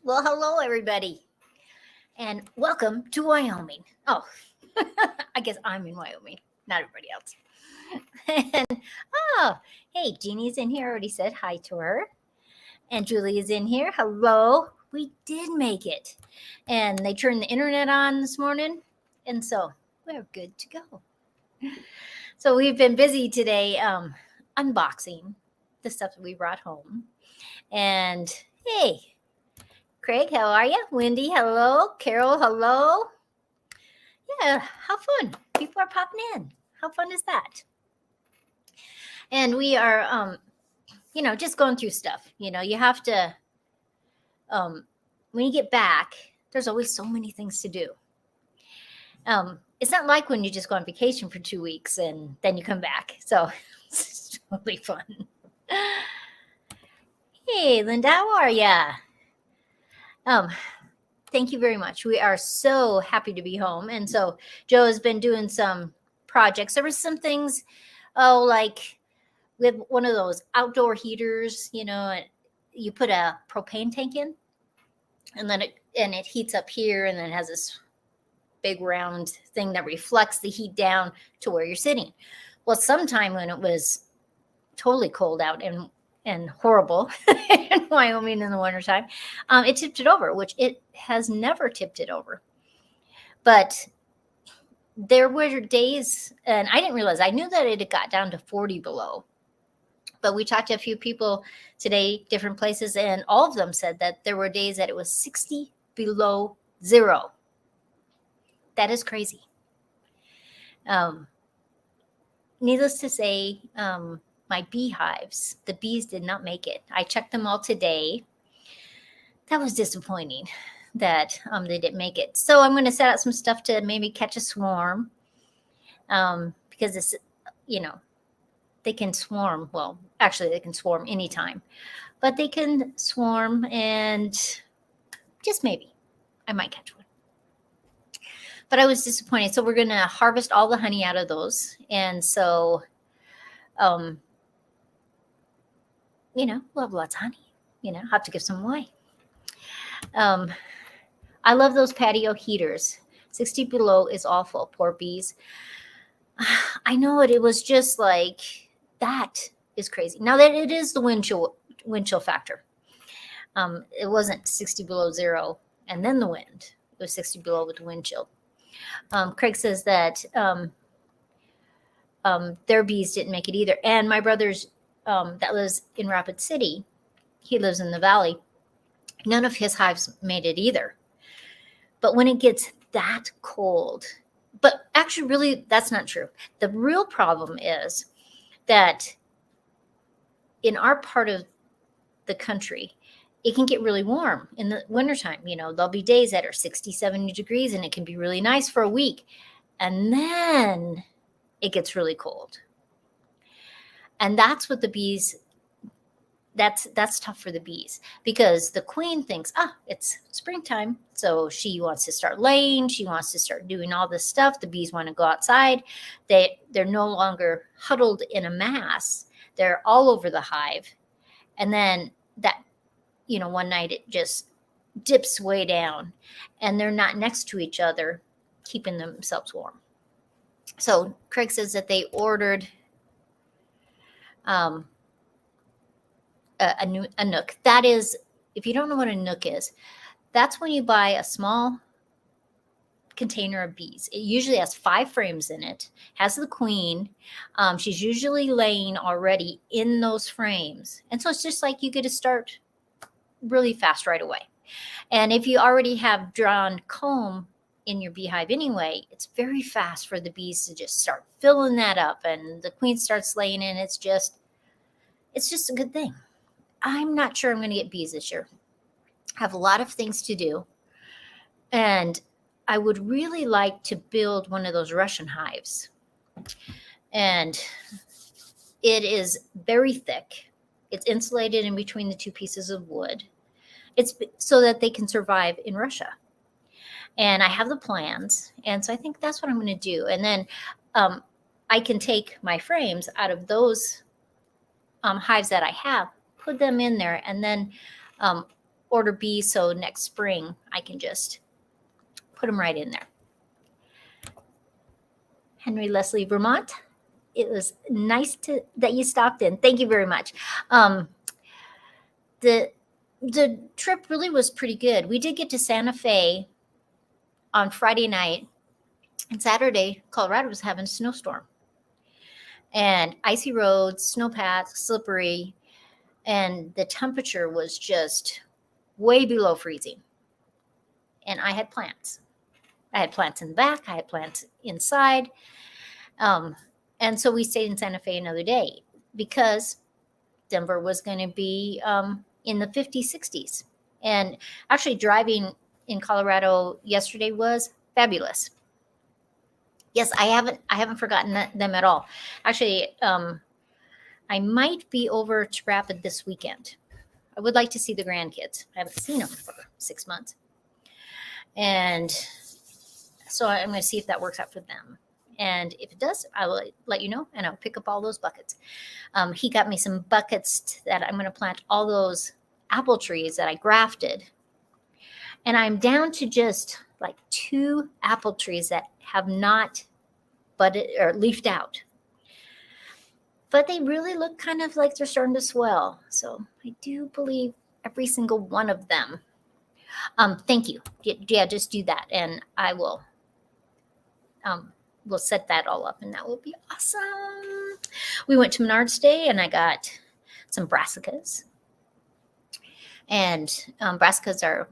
Well, hello, everybody, and welcome to Wyoming. Oh, I guess I'm in Wyoming, not everybody else. And oh, hey, Jeannie's in here. I already said hi to her. And Julie is in here. Hello. We did make it. And they turned the internet on this morning. And so we're good to go. So we've been busy today unboxing the stuff that we brought home. And hey, Craig, how are you? Wendy, hello. Carol, hello. Yeah, how fun. People are popping in. How fun is that? And we are, just going through stuff. You have to, when you get back, there's always so many things to do. It's not like when you just go on vacation for 2 weeks and then you come back. So it's totally fun. Hey, Linda, how are ya? Thank you very much. We are so happy to be home. And so Joe has been doing some projects. There were some things, like we have one of those outdoor heaters, you put a propane tank in and then it heats up here and then it has this big round thing that reflects the heat down to where you're sitting. Well, sometime when it was totally cold out and horrible in Wyoming in the wintertime, it tipped it over, which it has never tipped it over. But there were days, and I didn't realize, I knew that it had got down to 40 below. But we talked to a few people today, different places, and all of them said that there were days that it was 60 below zero. That is crazy. Needless to say, my beehives, the bees did not make it. I checked them all today. That was disappointing that they didn't make it. So I'm going to set out some stuff to maybe catch a swarm, because it's, they can swarm. Well, actually, they can swarm anytime, but they can swarm, and just maybe I might catch one. But I was disappointed. So we're going to harvest all the honey out of those. And so, we'll have lots of honey. Have to give some away. I love those patio heaters. 60 below is awful. Poor bees. I know it. It was just like, that is crazy. Now that it is the wind chill factor. It wasn't 60 below zero and then the wind. It was 60 below with the wind chill. Craig says that their bees didn't make it either. And my brother's that lives in Rapid City, he lives in the valley, none of his hives made it either. But when it gets that cold, but actually really that's not true. The real problem is that in our part of the country, it can get really warm in the wintertime. There'll be days that are 60, 70 degrees and it can be really nice for a week. And then it gets really cold. And that's what the bees, that's tough for the bees, because the queen thinks, it's springtime. So she wants to start laying. She wants to start doing all this stuff. The bees want to go outside. They're no longer huddled in a mass. They're all over the hive. And then that, one night it just dips way down and they're not next to each other, keeping themselves warm. So Craig says that they ordered a nook. That is, if you don't know what a nook is, that's when you buy a small container of bees. It usually has 5 frames in it, has the queen. She's usually laying already in those frames. And so it's just like you get to start really fast right away. And if you already have drawn comb in your beehive anyway, it's very fast for the bees to just start filling that up, and the queen starts laying in. It's just a good thing. I'm not sure I'm going to get bees this year. I have a lot of things to do, and I would really like to build one of those Russian hives. And it is very thick. It's insulated in between the 2 pieces of wood. It's so that they can survive in Russia. And I have the plans. And so I think that's what I'm going to do. And then I can take my frames out of those hives that I have, put them in there, and then order bees so next spring I can just put them right in there. Henry Leslie, Vermont. It was nice that you stopped in. Thank you very much. The trip really was pretty good. We did get to Santa Fe on Friday night, and Saturday, Colorado was having a snowstorm. And icy roads, snowpack, slippery, and the temperature was just way below freezing. And I had plants. I had plants in the back. I had plants inside. And so we stayed in Santa Fe another day because Denver was going to be in the 50s, 60s. And actually driving in Colorado yesterday was fabulous. Yes, I haven't forgotten them at all. Actually, I might be over to Rapid this weekend. I would like to see the grandkids. I haven't seen them for 6 months. And so I'm going to see if that works out for them. And if it does, I will let you know, and I'll pick up all those buckets. He got me some buckets that I'm going to plant all those apple trees that I grafted. And I'm down to just like 2 apple trees that have not budded or leafed out. But they really look kind of like they're starting to swell. So I do believe every single one of them. Thank you. Yeah, just do that. And I will we'll set that all up, and that will be awesome. We went to Menards today, and I got some brassicas. And brassicas are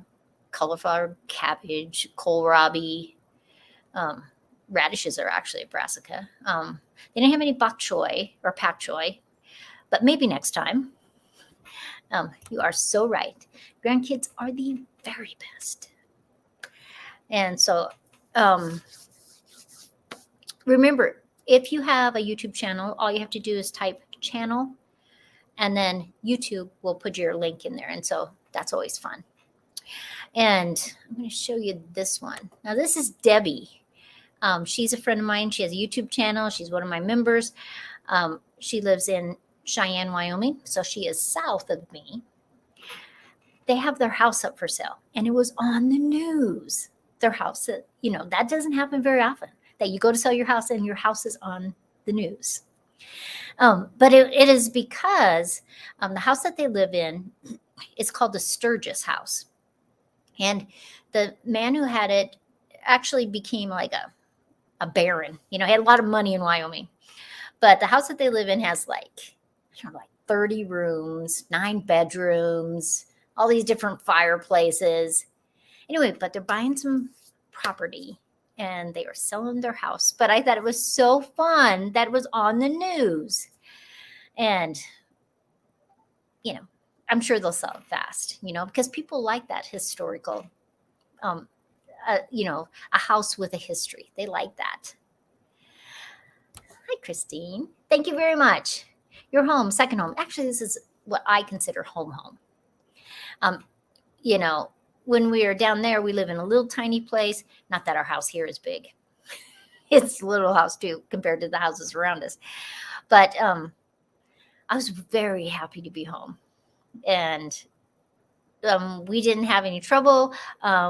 cauliflower, cabbage, kohlrabi. Radishes are actually a brassica. They didn't have any bok choy or pak choy, but maybe next time. You are so right. Grandkids are the very best. And so remember, if you have a YouTube channel, all you have to do is type channel, and then YouTube will put your link in there. And so that's always fun. And I'm going to show you this one. Now, this is Debbie. She's a friend of mine. She has a YouTube channel. She's one of my members. She lives in Cheyenne, Wyoming. So she is south of me. They have their house up for sale, and it was on the news. Their house, that doesn't happen very often, that you go to sell your house and your house is on the news. But it is because the house that they live in is called the Sturgis house. And the man who had it actually became like a baron. He had a lot of money in Wyoming. But the house that they live in has like 30 rooms, 9 bedrooms, all these different fireplaces. Anyway, but they're buying some property and they are selling their house. But I thought it was so fun that it was on the news. And, I'm sure they'll sell it fast, because people like that historical, a house with a history. They like that. Hi, Christine. Thank you very much. Your home, second home. Actually, this is what I consider home. When we are down there, we live in a little tiny place. Not that our house here is big. It's a little house too, compared to the houses around us. But I was very happy to be home. And we didn't have any trouble.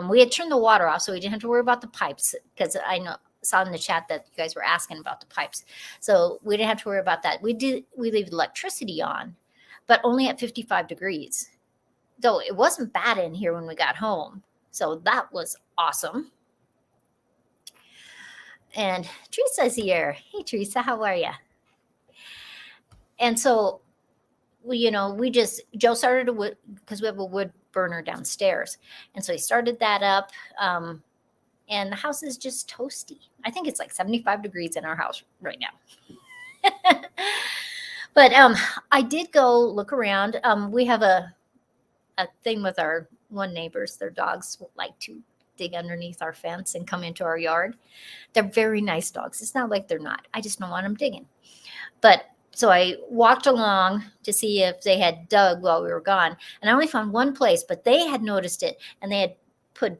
We had turned the water off, so we didn't have to worry about the pipes, because I saw in the chat that you guys were asking about the pipes. So we didn't have to worry about that. We leave electricity on, but only at 55 degrees. Though it wasn't bad in here when we got home. So that was awesome. And Teresa's here. Hey, Teresa, how are you? And so, Joe started a wood, because we have a wood burner downstairs. And so he started that up. And the house is just toasty. I think it's like 75 degrees in our house right now. But I did go look around. We have a thing with our one neighbors. Their dogs like to dig underneath our fence and come into our yard. They're very nice dogs. It's not like they're not. I just don't want them digging. But so I walked along to see if they had dug while we were gone. And I only found one place, but they had noticed it, and they had put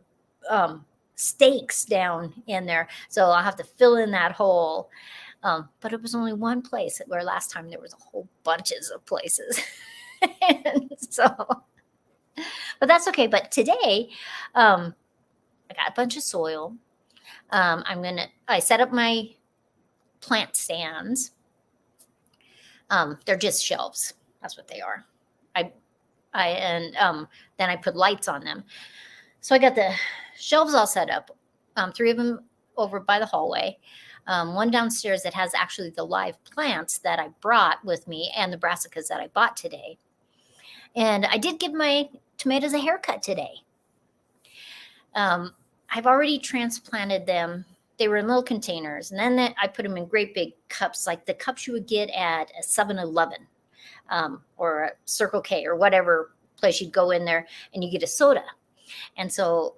stakes down in there. So I'll have to fill in that hole. But it was only one place, where last time there was a whole bunches of places. And so But that's okay. But today, I got a bunch of soil. I set up my plant stands. They're just shelves. That's what they are. Then I put lights on them. So I got the shelves all set up. 3 of them over by the hallway. One downstairs that has actually the live plants that I brought with me and the brassicas that I bought today. And I did give my tomatoes a haircut today. I've already transplanted them. They were in little containers, and then I put them in great big cups, like the cups you would get at a 7-Eleven or a Circle K or whatever place you'd go in there and you get a soda. And so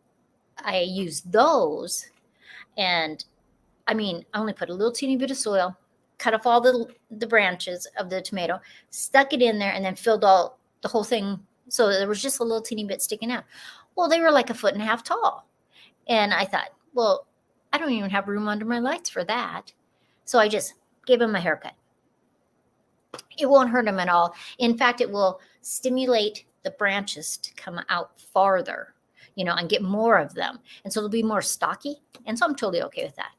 I used those, and I only put a little teeny bit of soil, cut off all the branches of the tomato, stuck it in there, and then filled the whole thing. So there was just a little teeny bit sticking out. Well, they were like 1.5 feet tall. And I thought, well, I don't even have room under my lights for that. So I just gave them a haircut. It won't hurt them at all. In fact, it will stimulate the branches to come out farther, and get more of them. And so it'll be more stocky. And so I'm totally okay with that.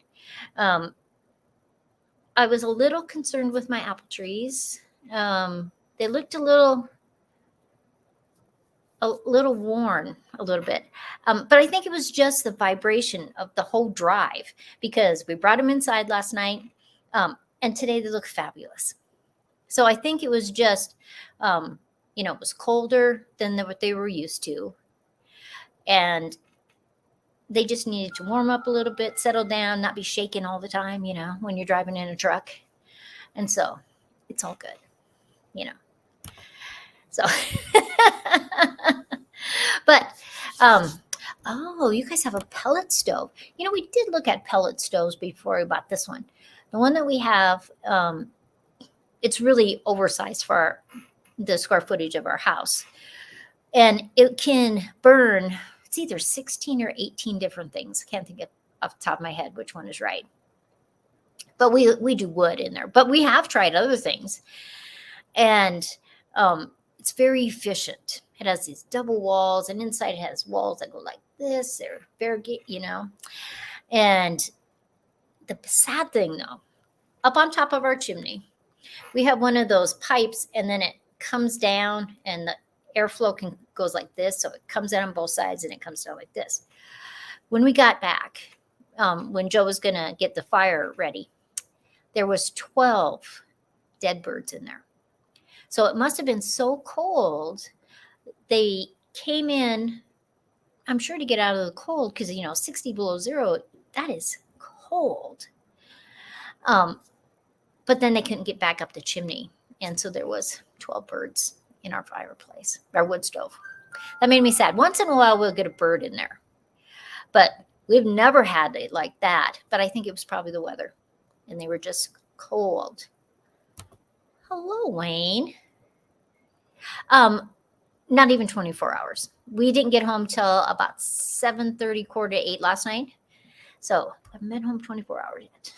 I was a little concerned with my apple trees. They looked a little worn a little bit. But I think it was just the vibration of the whole drive, because we brought them inside last night. And today they look fabulous. So I think it was just, it was colder than what they were used to. And they just needed to warm up a little bit, settle down, not be shaking all the time, when you're driving in a truck. And so it's all good, So, but, you guys have a pellet stove. We did look at pellet stoves before we bought this one. The one that we have, it's really oversized for the square footage of our house. And it can burn, it's either 16 or 18 different things. I can't think of off the top of my head which one is right. But we do wood in there. But we have tried other things. And it's very efficient. It has these double walls, and inside it has walls that go like this. They're variegated, And the sad thing, though, up on top of our chimney, we have one of those pipes, and then it comes down, and the airflow goes like this. So it comes out on both sides, and it comes down like this. When we got back, when Joe was going to get the fire ready, there was 12 dead birds in there. So it must have been so cold. They came in, I'm sure, to get out of the cold, because, 60 below zero, that is cold. But then they couldn't get back up the chimney. And so there was 12 birds in our fireplace, our wood stove. That made me sad. Once in a while, we'll get a bird in there. But we've never had it like that. But I think it was probably the weather. And they were just cold. Hello, Wayne. Not even 24 hours. We didn't get home till about 7:30, 7:45 last night. So I haven't been home 24 hours yet.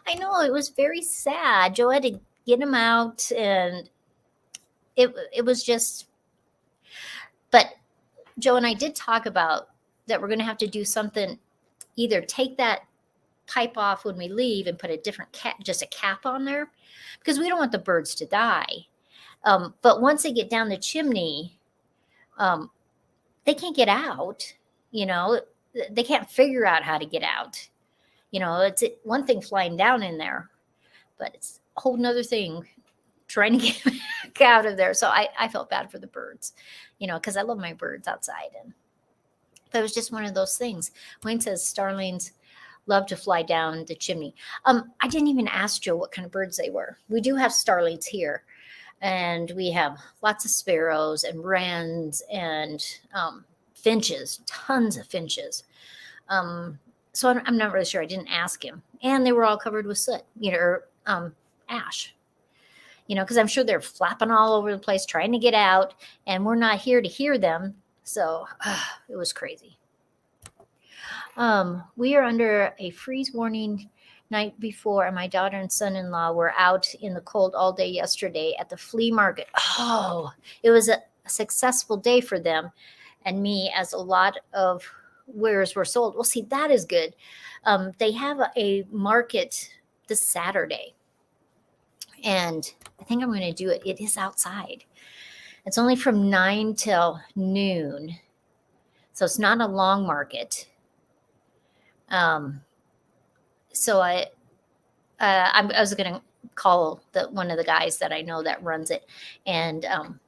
I know, it was very sad. Joe had to get him out, and it was just, but Joe and I did talk about that we're going to have to do something, either take that pipe off when we leave and put a different just a cap on there, because we don't want the birds to die. But once they get down the chimney, they can't get out. They can't figure out how to get out. It's one thing flying down in there, but it's a whole nother thing trying to get back out of there. So I felt bad for the birds, because I love my birds outside. And that was just one of those things. Wayne says starlings love to fly down the chimney. I didn't even ask Joe what kind of birds they were. We do have starlings here, and we have lots of sparrows and wrens and finches, tons of finches. So I'm not really sure. I didn't ask him. And they were all covered with soot, or ash, because I'm sure they're flapping all over the place trying to get out, and we're not here to hear them. So it was crazy. We are under a freeze warning night before, and my daughter and son-in-law were out in the cold all day yesterday at the flea market. Oh, it was a successful day for them and me, as a lot of wares were sold. Well, see, that is good. They have a market this Saturday, and I think I'm going to do it. It is outside. It's only from 9 till noon, so it's not a long market. So I was going to call one of the guys that I know that runs it and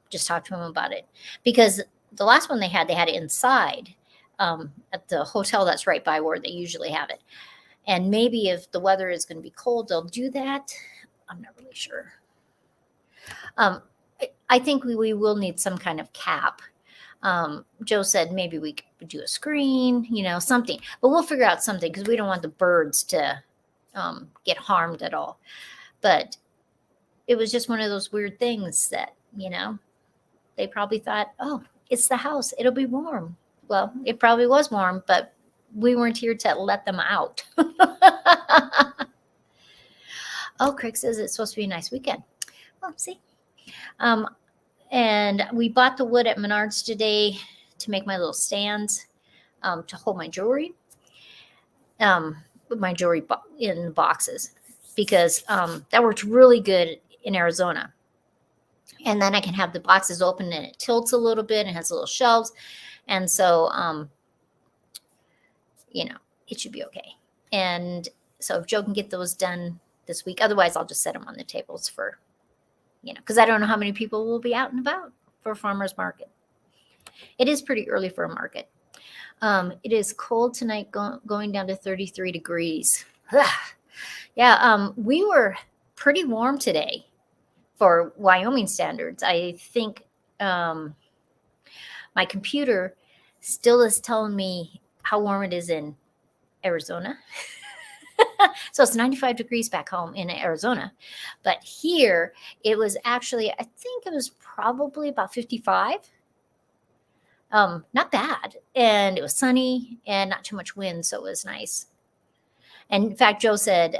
just talk to him about it, because the last one they had it inside at the hotel that's right by where they usually have it. And maybe if the weather is going to be cold, they'll do that. I'm not really sure. I think we will need some kind of cap. Joe said maybe we could do a screen, something, but we'll figure out something, because we don't want the birds to get harmed at all. But it was just one of those weird things that, they probably thought, oh, it's the house, it'll be warm. Well, it probably was warm, but we weren't here to let them out. Oh, Craig says it's supposed to be a nice weekend. Well, see. And we bought the wood at Menards today to make my little stands to hold my jewelry. My jewelry in boxes, because that worked really good in Arizona. And then I can have the boxes open and it tilts a little bit and has little shelves. And so, it should be okay. And so if Joe can get those done this week, otherwise I'll just set them on the tables for, because I don't know how many people will be out and about for a farmer's market. It is pretty early for a market. It is cold tonight, going down to 33 degrees. Yeah, we were pretty warm today for Wyoming standards. I think my computer still is telling me how warm it is in Arizona. So it's 95 degrees back home in Arizona. But here it was actually, I think it was probably about 55. Not bad. And it was sunny and not too much wind, so it was nice. And in fact, Joe said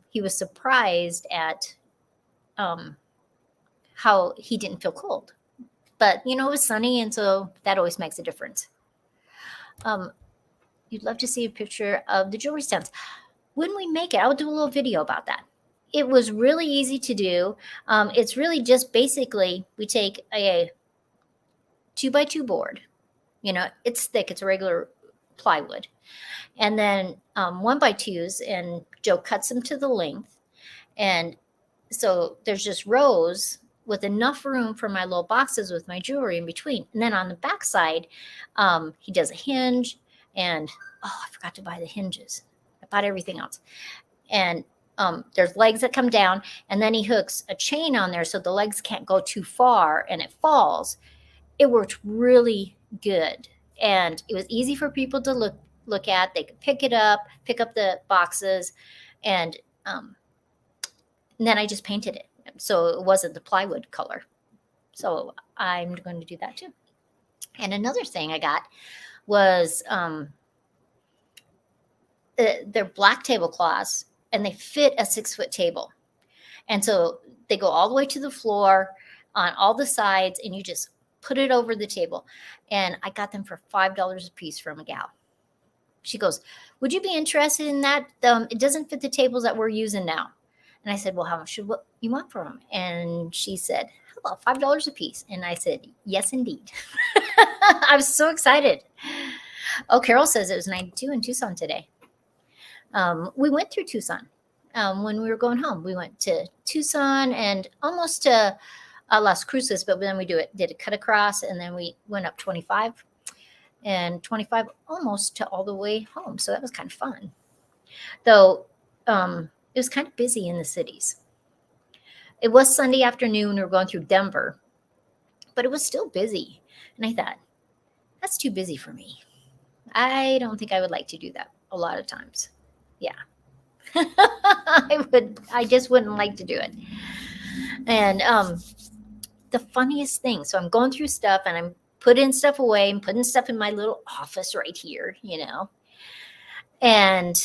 he was surprised at how he didn't feel cold. But, it was sunny, and so that always makes a difference. You'd love to see a picture of the jewelry stands. When we make it, I'll do a little video about that. It was really easy to do. It's really just basically we take a 2x2 board. It's thick. It's a regular plywood. And then 1x2s, and Joe cuts them to the length. And so there's just rows with enough room for my little boxes with my jewelry in between. And then on the back side, he does a hinge. And, I forgot to buy the hinges. I bought everything else. And there's legs that come down, and then he hooks a chain on there so the legs can't go too far and it falls. It worked really good, and it was easy for people to look at. They could pick up the boxes, and then I just painted it so it wasn't the plywood color. So I'm going to do that too. And another thing I got was they're black tablecloths, and they fit a 6-foot table. And so they go all the way to the floor on all the sides, and you just put it over the table. And I got them for $5 a piece from a gal. She goes, would you be interested in that? It doesn't fit the tables that we're using now. And I said, well, how much should you want for them? And she said, how about $5 a piece? And I said, yes, indeed. I was so excited. Oh, Carol says it was 92 in Tucson today. We went through Tucson when we were going home. We went to Tucson and almost to Las Cruces, but then we did a cut across, and then we went up 25 and 25 almost to all the way home. So that was kind of fun. Though it was kind of busy in the cities. It was Sunday afternoon. We were going through Denver, but it was still busy. And I thought, that's too busy for me. I don't think I would like to do that a lot of times. Yeah. I just wouldn't like to do it. And the funniest thing, so I'm going through stuff, and I'm putting stuff away and putting stuff in my little office right here, And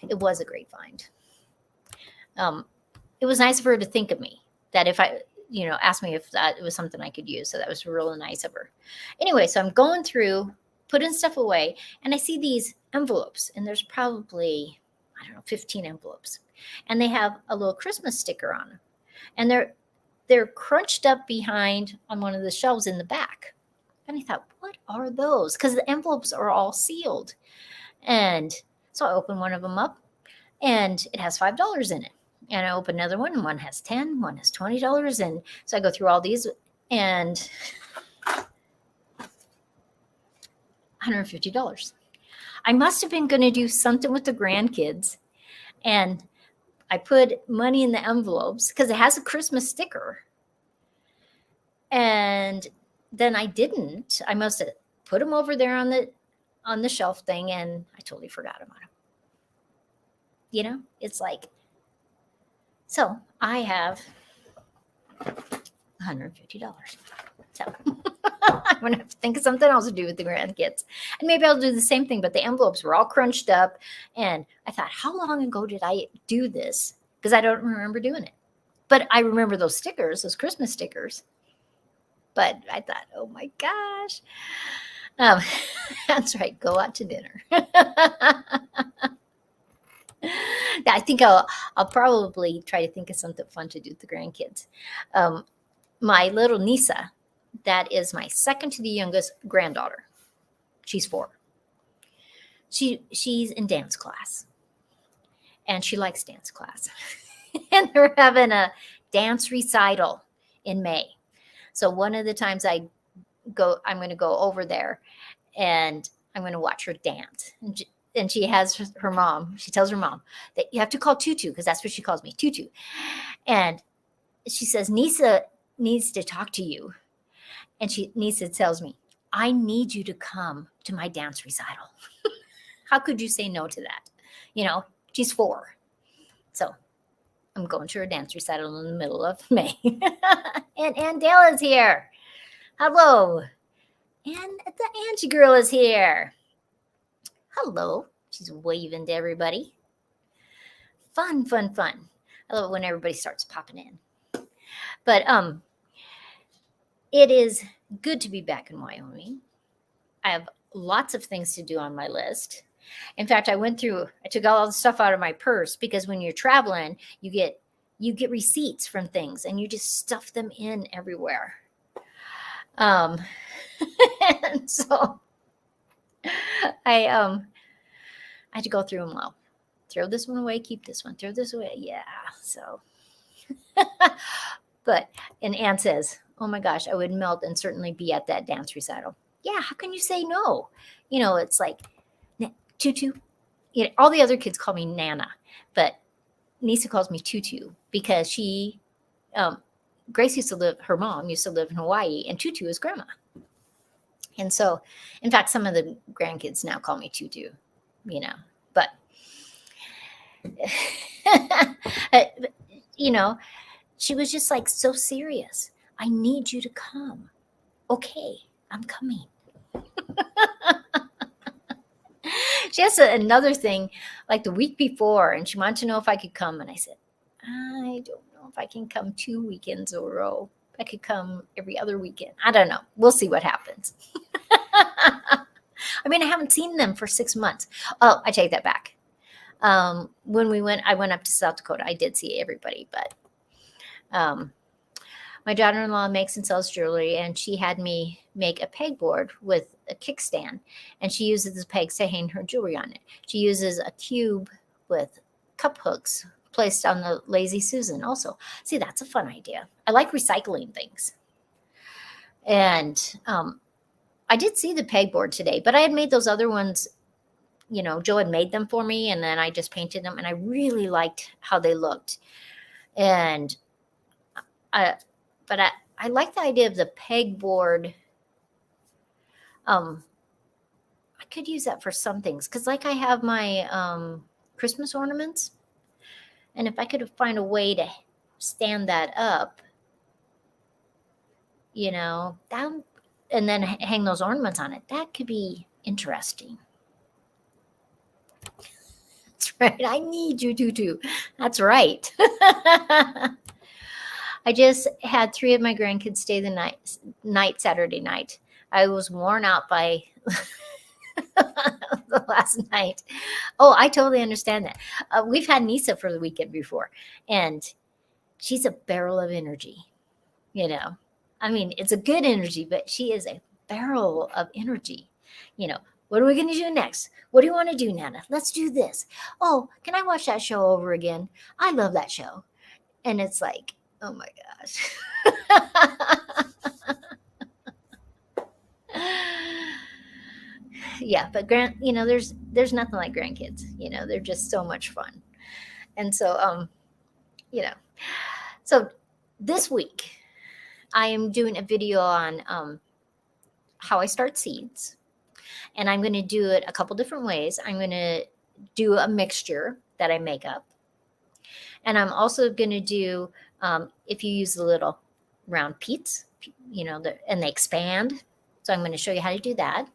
it was a great find. It was nice of her to think of me, that if I, asked me if that was something I could use. So that was really nice of her. Anyway, so I'm going through, putting stuff away, and I see these envelopes, and there's probably, I don't know, 15 envelopes. And they have a little Christmas sticker on them. And they're crunched up behind on one of the shelves in the back. And I thought, what are those? Because the envelopes are all sealed. And so I opened one of them up, and it has $5 in it. And I open another one, and one has 10, one has $20. And so I go through all these, and $150. I must have been going to do something with the grandkids. And I put money in the envelopes because it has a Christmas sticker. And then I didn't. I must have put them over there on the shelf thing, and I totally forgot about them. It's like, so I have $150. So I'm going to have to think of something else to do with the grandkids. And maybe I'll do the same thing, but the envelopes were all crunched up. And I thought, how long ago did I do this? Because I don't remember doing it. But I remember those stickers, those Christmas stickers. But I thought, oh my gosh. That's right. Go out to dinner. I think I'll probably try to think of something fun to do with the grandkids. My little Nisa, that is my second to the youngest granddaughter. She's 4. She's in dance class, and she likes dance class. And they're having a dance recital in May. So one of the times I'm going to go over there, and I'm going to watch her dance. And she has her mom. She tells her mom that you have to call Tutu, because that's what she calls me, Tutu. And she says, Nisa needs to talk to you. And Nisa tells me, I need you to come to my dance recital. How could you say no to that? She's 4. So I'm going to her dance recital in the middle of May. And Aunt Dale is here. Hello. And the Angie girl is here. Hello. She's waving to everybody. Fun, fun, fun. I love it when everybody starts popping in. But it is good to be back in Wyoming. I have lots of things to do on my list. In fact, I took all the stuff out of my purse, because when you're traveling, you get receipts from things, and you just stuff them in everywhere. And so I had to go through them all. Throw this one away, keep this one, throw this away. Yeah. So, and Ann says, oh my gosh, I would melt and certainly be at that dance recital. Yeah. How can you say no? It's like Tutu. All the other kids call me Nana, but Nisa calls me Tutu because Grace her mom used to live in Hawaii, and Tutu is grandma. And so, in fact, some of the grandkids now call me Tutu, but, she was just like so serious. I need you to come. Okay, I'm coming. She has another thing like the week before, and she wanted to know if I could come. And I said, I don't know if I can come 2 weekends in a row. I could come every other weekend. I don't know. We'll see what happens. I haven't seen them for 6 months. Oh, I take that back. When I went up to South Dakota. I did see everybody, but my daughter-in-law makes and sells jewelry, and she had me make a pegboard with a kickstand, and she uses the pegs to hang her jewelry on it. She uses a cube with cup hooks placed on the Lazy Susan also. See, that's a fun idea. I like recycling things. And I did see the pegboard today, but I had made those other ones, Joe had made them for me, and then I just painted them, and I really liked how they looked. And I like the idea of the pegboard. I could use that for some things, because like I have my Christmas ornaments, and if I could find a way to stand that up, down, and then hang those ornaments on it, that could be interesting. That's right. I need you, Tutu. That's right. I just had 3 of my grandkids stay the night Saturday night. I was worn out by the last night. Oh, I totally understand that. We've had Nisa for the weekend before, and she's a barrel of energy. You know, I mean, it's a good energy, but she is a barrel of energy. You know, what are we going to do next? What do you want to do, Nana? Let's do this. Oh, can I watch that show over again? I love that show. And it's like, oh my gosh. Yeah, but there's nothing like grandkids. They're just so much fun. And so you know, so this week I am doing a video on how I start seeds. And I'm going to do it a couple different ways. I'm going to do a mixture that I make up. And I'm also going to do, if you use the little round peats, and they expand. So I'm going to show you how to do that.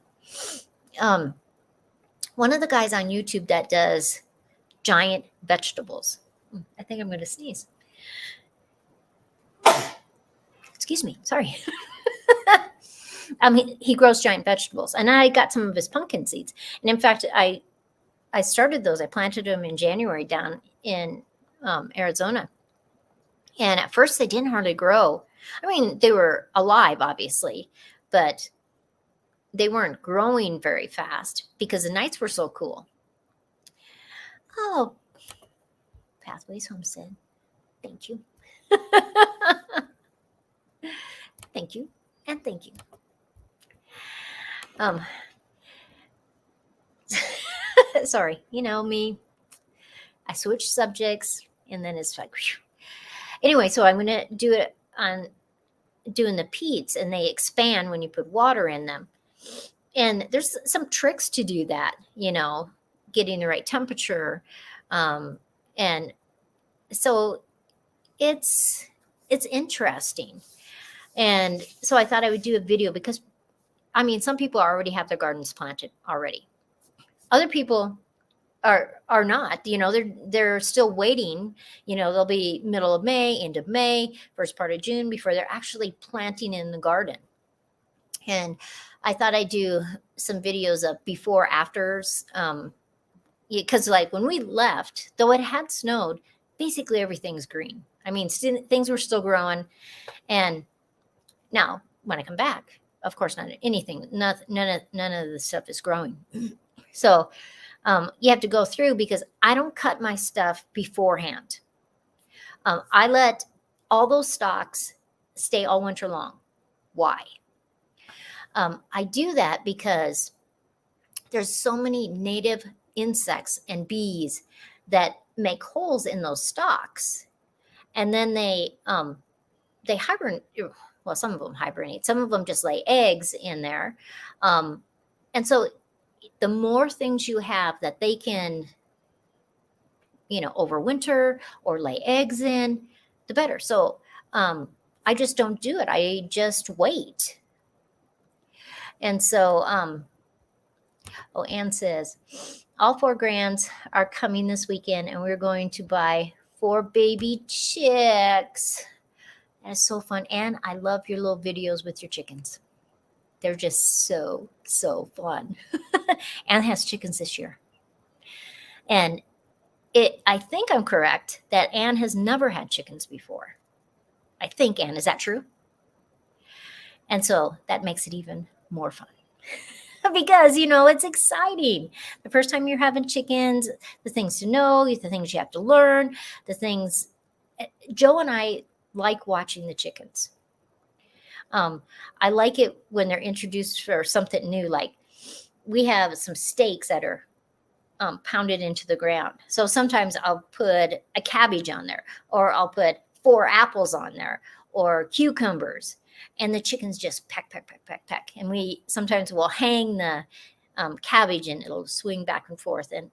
One of the guys on YouTube that does giant vegetables. I think I'm going to sneeze. Excuse me. Sorry. He grows giant vegetables, and I got some of his pumpkin seeds. And in fact, I started those. I planted them in January down in Arizona. And at first they didn't hardly grow. I mean, they were alive, obviously, but they weren't growing very fast because the nights were so cool. Oh, Pathways Homestead. Thank you. Thank you. And thank you. Sorry, me. I switch subjects and then it's like, whew. Anyway, so I'm going to do it on doing the peats, and they expand when you put water in them. And there's some tricks to do that, getting the right temperature. And so it's interesting. And so I thought I would do a video because, some people already have their gardens planted already. Other people are not, they're still waiting. They'll be middle of May, end of May, first part of June before they're actually planting in the garden. And I thought I'd do some videos of before afters. Because like when we left, though it had snowed, basically everything's green. Things were still growing. And now when I come back, of course, none of the stuff is growing. So you have to go through, because I don't cut my stuff beforehand. I let all those stalks stay all winter long. Why? I do that because there's so many native insects and bees that make holes in those stalks, and then they hibernate. Well, some of them hibernate. Some of them just lay eggs in there, and so the more things you have that they can, overwinter or lay eggs in, the better. So I just don't do it. I just wait. And so, Anne says, all 4 grands are coming this weekend, and we're going to buy 4 baby chicks. That is so fun. Anne, I love your little videos with your chickens. They're just so, so fun. Anne has chickens this year. And I think I'm correct that Anne has never had chickens before. I think, Anne, is that true? And so that makes it even more fun. Because, it's exciting. The first time you're having chickens, the things to know, the things you have to learn, the things. Joe and I like watching the chickens. I like it when they're introduced for something new. Like we have some steaks that are pounded into the ground. So sometimes I'll put a cabbage on there, or I'll put 4 apples on there, or cucumbers. And the chickens just peck, peck, peck, peck, peck. And we sometimes will hang the cabbage, and it'll swing back and forth. And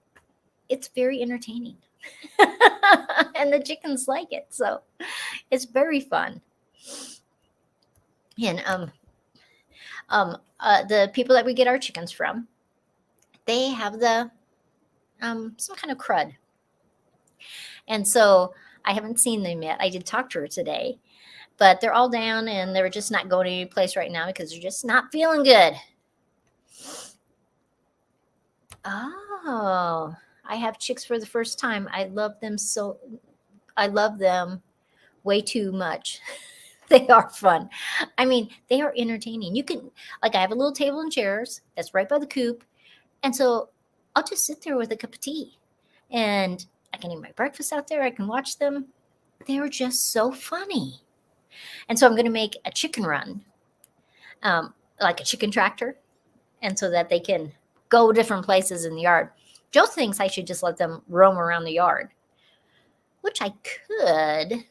it's very entertaining. And the chickens like it. So it's very fun. And the people that we get our chickens from, they have the some kind of crud. And so I haven't seen them yet. I did talk to her today, but they're all down and they're just not going any place right now because they're just not feeling good. Oh, I have chicks for the first time. I love them so. I love them way too much. They are fun. I mean, they are entertaining. You can, like, I have a little table and chairs that's right by the coop. And so I'll just sit there with a cup of tea and I can eat my breakfast out there. I can watch them. They're just so funny. And so I'm going to make a chicken run, like a chicken tractor, and so that they can go different places in the yard. Joe thinks I should just let them roam around the yard, which I could,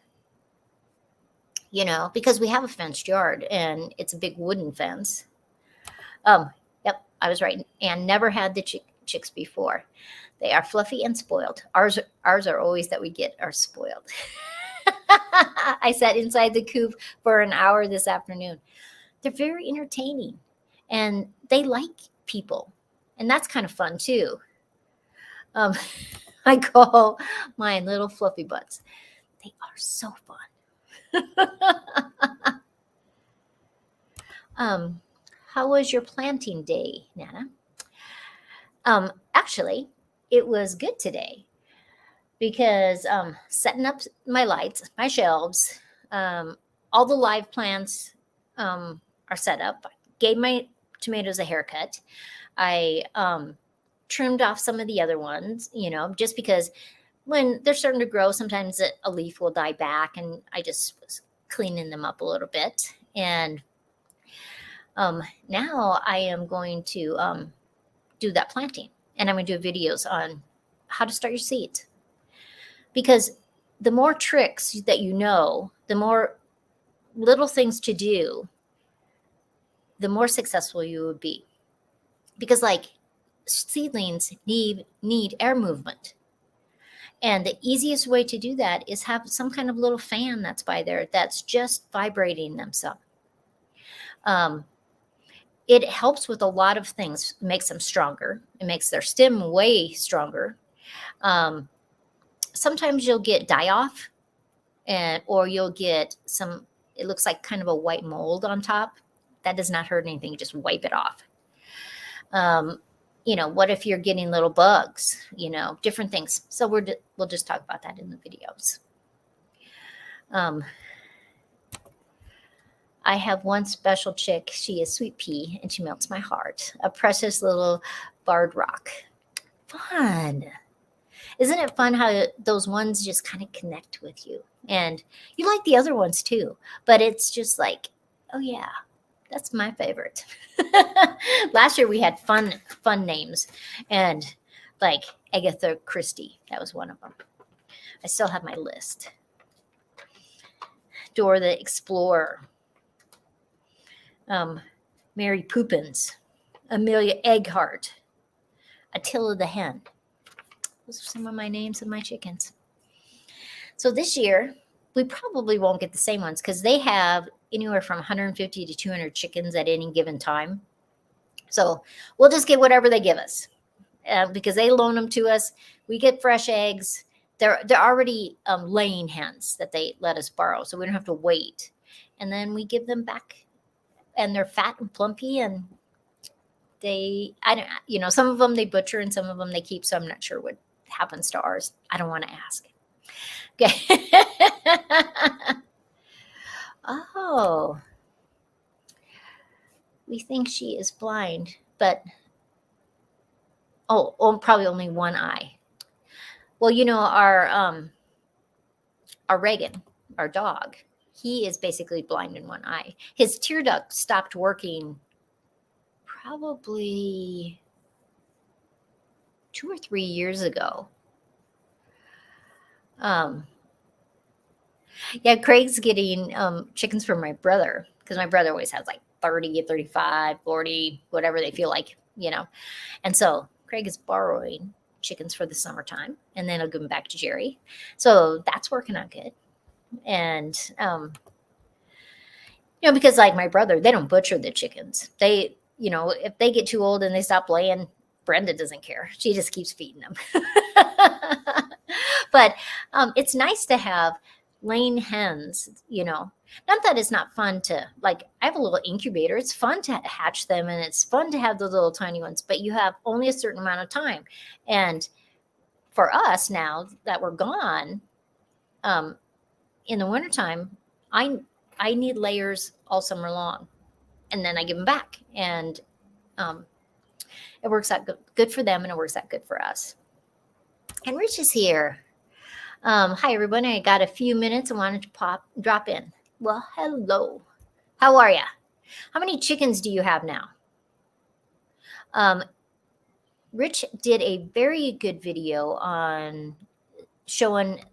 because we have a fenced yard and it's a big wooden fence. Yep, I was right. And never had the chicks before. They are fluffy and spoiled. Ours are always that we get are spoiled. I sat inside the coop for an hour this afternoon. They're very entertaining and they like people. And that's kind of fun too. I call mine little fluffy butts. They are so fun. How was your planting day, Nana? Actually, it was good today because setting up my lights, my shelves, all the live plants are set up. I gave my tomatoes a haircut. I trimmed off some of the other ones, just because when they're starting to grow, sometimes a leaf will die back, and I just was cleaning them up a little bit. And now I am going to do that planting, and I'm going to do videos on how to start your seeds. Because the more tricks that you know, the more little things to do, the more successful you would be. Because like seedlings need air movement. And the easiest way to do that is have some kind of little fan that's by there that's just vibrating them some. It helps with a lot of things. It makes them stronger. It makes their stem way stronger. Sometimes you'll get die off, or you'll get some, it looks like kind of a white mold on top. That does not hurt anything. You just wipe it off. What if you're getting little bugs, different things. So we'll just talk about that in the videos. I have one special chick. She is Sweet Pea, and she melts my heart. A precious little barred rock. Fun. Isn't it fun how those ones just kind of connect with you? And you like the other ones too, but it's just like, oh yeah, that's my favorite. Last year we had fun names, and like Agatha Christie, that was one of them. I still have my list. Dora the Explorer, Mary Poppins, Amelia Earhart, Attila the Hen. Those are some of my names of my chickens. So this year, we probably won't get the same ones because they have anywhere from 150 to 200 chickens at any given time. So we'll just get whatever they give us because they loan them to us. We get fresh eggs. They're already laying hens that they let us borrow, so we don't have to wait. And then we give them back, and they're fat and plumpy, and some of them they butcher and some of them they keep. So I'm not sure what happens to ours. I don't want to ask. Okay. Oh, we think she is blind, but probably only one eye. Well, our Reagan, our dog, he is basically blind in one eye. His tear duct stopped working probably 2 or 3 years ago. Yeah, Craig's getting chickens from my brother because my brother always has like 30, 35, 40, whatever they feel like, And so Craig is borrowing chickens for the summertime, and then I'll give them back to Jerry. So that's working out good. And, because like my brother, they don't butcher the chickens. They, if they get too old and they stop laying, Brenda doesn't care. She just keeps feeding them. But it's nice to have laying hens, you know. Not that it's not fun to, like, I have a little incubator. It's fun to hatch them and it's fun to have those little tiny ones, but you have only a certain amount of time. And for us now that we're gone, in the wintertime, I need layers all summer long, and then I give them back, and it works out good for them, and it works out good for us. And Rich is here. Hi, everyone. I got a few minutes. I wanted to drop in. Well, hello. How are you? How many chickens do you have now? Rich did a very good video on showing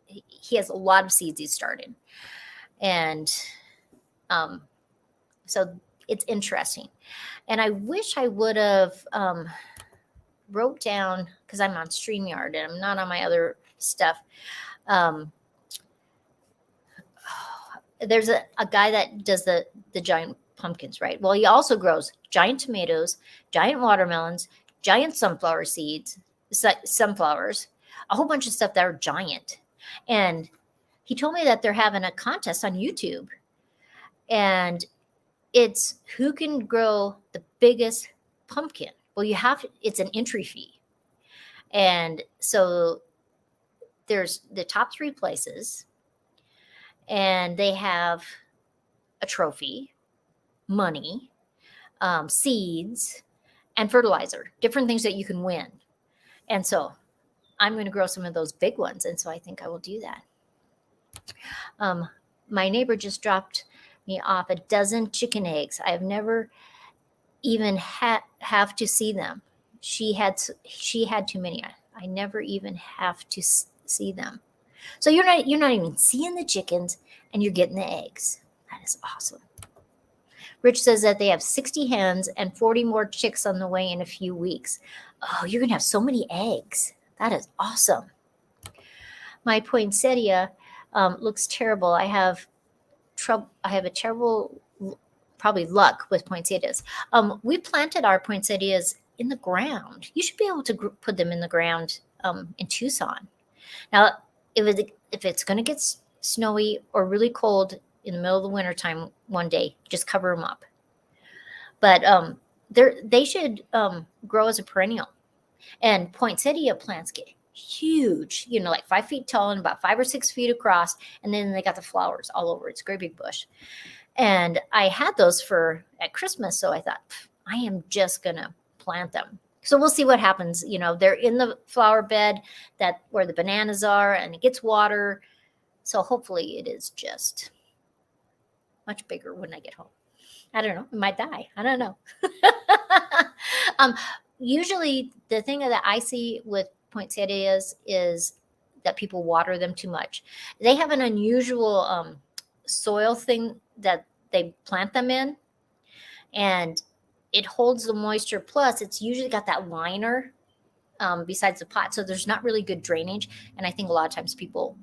he has a lot of seeds he's started. And so it's interesting. And I wish I would have wrote down, because I'm on StreamYard and I'm not on my other stuff. There's a guy that does the giant pumpkins, right? Well, he also grows giant tomatoes, giant watermelons, giant sunflower seeds, sunflowers, a whole bunch of stuff that are giant. And he told me that they're having a contest on YouTube, and it's who can grow the biggest pumpkin. Well, it's an entry fee. And so there's the top 3 places, and they have a trophy, money, seeds, and fertilizer, different things that you can win. And so I'm going to grow some of those big ones. And so I think I will do that. My neighbor just dropped me off a dozen chicken eggs. I have never even have to see them. She had too many. I never even have to see them. So you're not even seeing the chickens, and you're getting the eggs. That is awesome. Rich says that they have 60 hens and 40 more chicks on the way in a few weeks. Oh, you're gonna have so many eggs. That is awesome. My poinsettia looks terrible. I have a terrible, probably luck with poinsettias. We planted our poinsettias in the ground. You should be able to put them in the ground in Tucson. Now, if it's going to get snowy or really cold in the middle of the wintertime one day, just cover them up. But they should grow as a perennial. And poinsettia plants get huge, like 5 feet tall and about 5 or 6 feet across. And then they got the flowers all over. It's a great big bush. And I had those at Christmas. So I thought, I am just going to plant them. So we'll see what happens. They're in the flower bed where the bananas are, and it gets water. So hopefully it is just much bigger when I get home. I don't know. It might die. I don't know. Usually the thing that I see with poinsettias is that people water them too much. They have an unusual soil thing that they plant them in, and it holds the moisture. Plus, it's usually got that liner besides the pot, so there's not really good drainage. And I think a lot of times people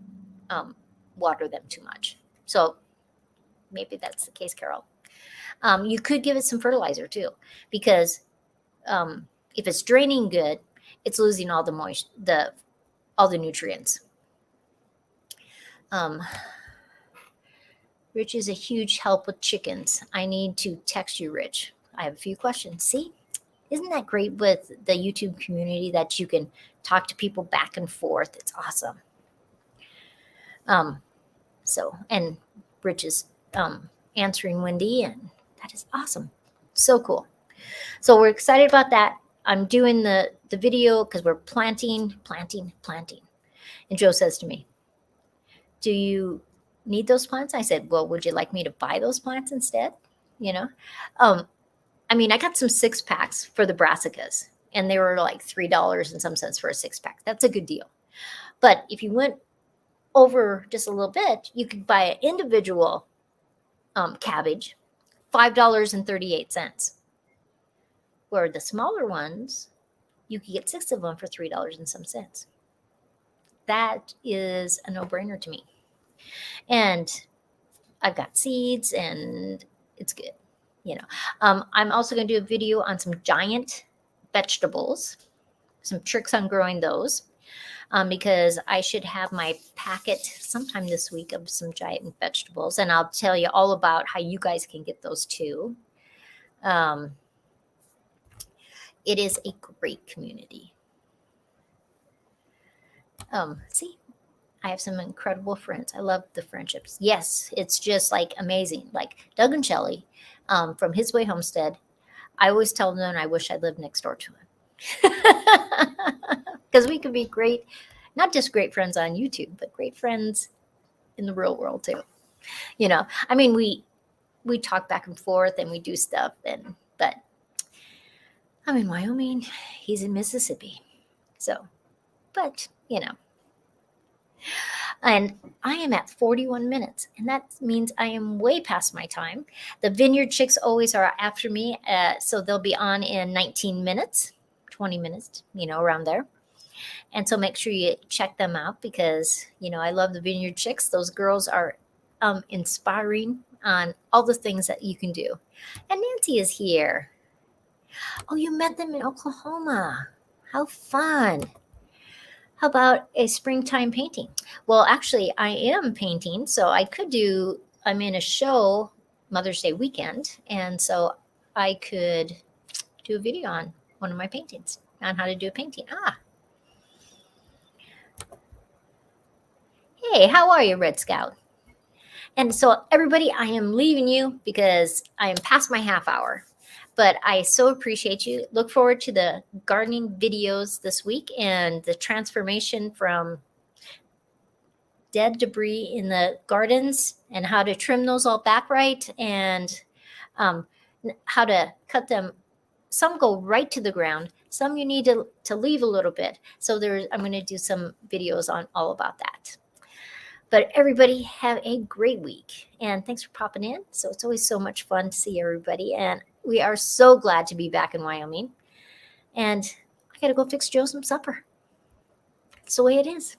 water them too much. So maybe that's the case, Carol. You could give it some fertilizer too, because if it's draining good, it's losing all the all the nutrients. Rich is a huge help with chickens. I need to text you, Rich. I have a few questions. See, isn't that great with the YouTube community that you can talk to people back and forth? It's awesome. And Rich is answering Wendy, and that is awesome. So cool. So we're excited about that. I'm doing the video because we're planting. And Joe says to me, do you need those plants? I said, well, would you like me to buy those plants instead? I got some 6-packs for the brassicas, and they were like $3 and some cents for a 6-pack. That's a good deal. But if you went over just a little bit, you could buy an individual cabbage, $5.38. Where the smaller ones, you could get 6 of them for $3 and some cents. That is a no-brainer to me. And I've got seeds, and it's good. I'm also going to do a video on some giant vegetables, some tricks on growing those, because I should have my packet sometime this week of some giant vegetables, and I'll tell you all about how you guys can get those too. It is a great community. See, I have some incredible friends. I love the friendships. Yes, it's just like amazing. Like Doug and Shelley from His Way Homestead. I always tell them I wish I lived next door to him. Because we could be great, not just great friends on YouTube, but great friends in the real world too. I mean, we talk back and forth and we do stuff, but I'm in Wyoming, he's in Mississippi. So, but and I am at 41 minutes, and that means I am way past my time. The Vineyard Chicks always are after me, so they'll be on in 19 minutes, 20 minutes, around there. And so make sure you check them out because, I love the Vineyard Chicks. Those girls are inspiring on all the things that you can do. And Nancy is here. Oh, you met them in Oklahoma. How fun. How about a springtime painting? Well, actually, I am painting, so I'm in a show Mother's Day weekend, and so I could do a video on one of my paintings, on how to do a painting. Hey, how are you, Red Scout? And so, everybody, I am leaving you because I am past my half hour. But I so appreciate you. Look forward to the gardening videos this week and the transformation from dead debris in the gardens and how to trim those all back right and how to cut them. Some go right to the ground. Some you need to leave a little bit. So I'm going to do some videos on all about that. But everybody have a great week. And thanks for popping in. So it's always so much fun to see everybody. And we are so glad to be back in Wyoming. And I got to go fix Joe some supper. It's the way it is.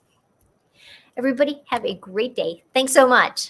Everybody have a great day. Thanks so much.